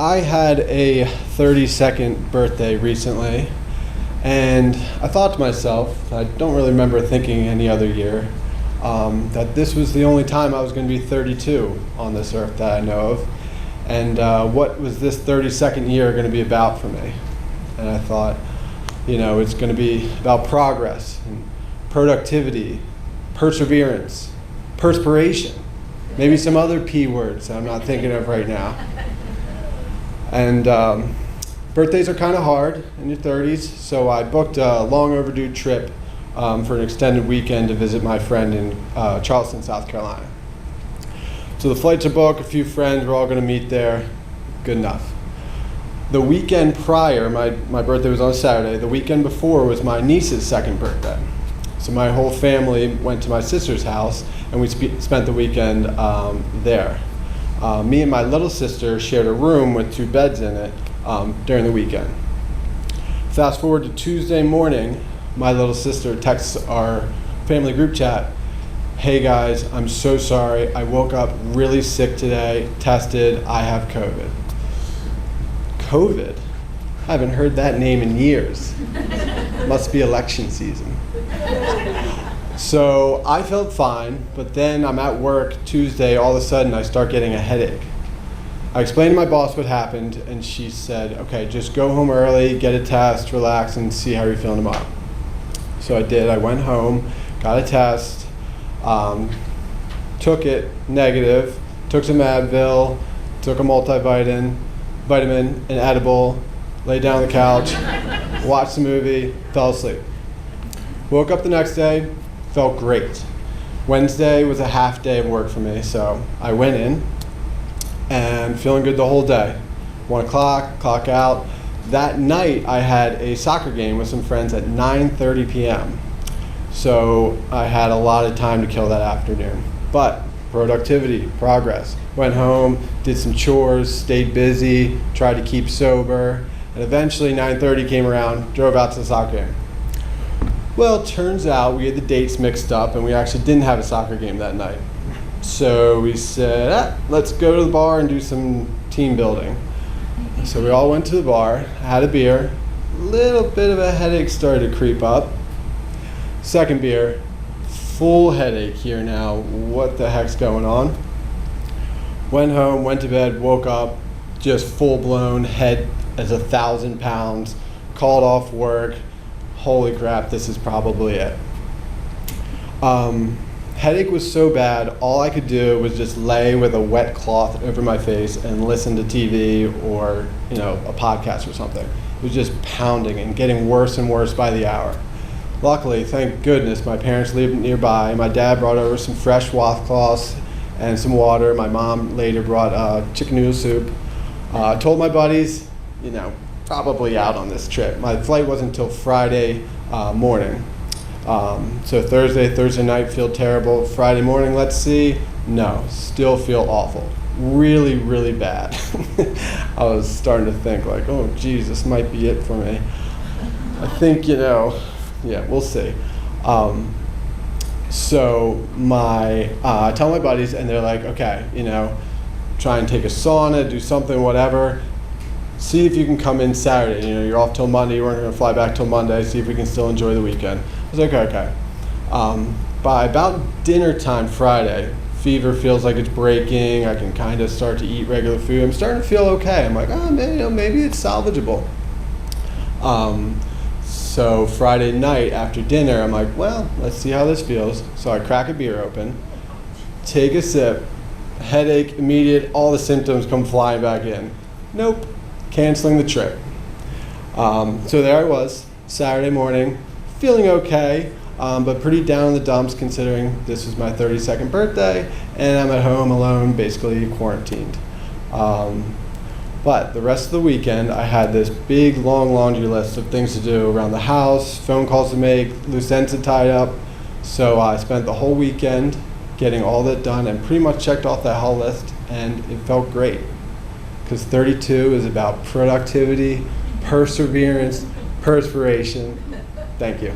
I had a 32nd birthday recently, and I thought to myself, I don't really remember thinking any other year, that this was the only time I was going to be 32 on this earth that I know of. And what was this 32nd year going to be about for me? And I thought, it's going to be about progress and productivity, perseverance, perspiration, maybe some other P words that I'm not thinking of right now. And birthdays are kind of hard in your 30s, so I booked a long overdue trip for an extended weekend to visit my friend in Charleston, South Carolina. So the flights are booked, a few friends, we're all going to meet there. Good enough. The weekend prior, my birthday was on a Saturday, the weekend before was my niece's second birthday. So my whole family went to my sister's house and we spent the weekend there. Me and my little sister shared a room with 2 beds in it during the weekend. Fast forward to Tuesday morning, my little sister texts our family group chat, "Hey guys, I'm so sorry. I woke up really sick today, tested, I have COVID." COVID? I haven't heard that name in years. Must be election season. So I felt fine, but then I'm at work Tuesday, all of a sudden I start getting a headache. I explained to my boss what happened, and she said, "Okay, just go home early, get a test, relax, and see how you're feeling tomorrow." So I did. I went home, got a test, took it, negative, took some Advil, took a multivitamin, an edible, laid down on the couch, watched the movie, fell asleep. Woke up the next day, felt great. Wednesday was a half day of work for me, so I went in and feeling good the whole day. 1 o'clock, clock out. That night I had a soccer game with some friends at 9:30 p.m. So I had a lot of time to kill that afternoon. But productivity, progress. Went home, did some chores, stayed busy, tried to keep sober, and eventually 9:30 came around, drove out to the soccer game. Well, it turns out we had the dates mixed up and we actually didn't have a soccer game that night. So we said, let's go to the bar and do some team building. So we all went to the bar, had a beer, little bit of a headache started to creep up. Second beer, full headache here now, what the heck's going on? Went home, went to bed, woke up, just full blown head as 1,000 pounds, called off work. Holy crap, this is probably it. Headache was so bad, all I could do was just lay with a wet cloth over my face and listen to TV or a podcast or something. It was just pounding and getting worse and worse by the hour. Luckily, thank goodness, my parents lived nearby. My dad brought over some fresh washcloths and some water. My mom later brought chicken noodle soup. I told my buddies, probably out on this trip. My flight wasn't until Friday morning. So Thursday night, feel terrible. Friday morning, let's see. No, still feel awful. Really, really bad. I was starting to think like, oh geez, this might be it for me. I think, we'll see. So I tell my buddies and they're like, okay, try and take a sauna, do something, whatever. See if you can come in Saturday. You're off till Monday, you weren't going to fly back till Monday, see if we can still enjoy the weekend. I was like, okay. By about dinner time Friday, fever feels like it's breaking, I can kind of start to eat regular food, I'm starting to feel okay. I'm like, maybe it's salvageable. So Friday night after dinner, I'm like, well, let's see how this feels. So I crack a beer open, take a sip, headache, immediate, all the symptoms come flying back in. Nope. Canceling the trip. So there I was, Saturday morning, feeling okay, but pretty down in the dumps considering this was my 32nd birthday and I'm at home alone, basically quarantined. But the rest of the weekend, I had this big, long laundry list of things to do around the house, phone calls to make, loose ends to tie up. So I spent the whole weekend getting all that done and pretty much checked off that whole list, and it felt great. Because 32 is about productivity, perseverance, perspiration. Thank you.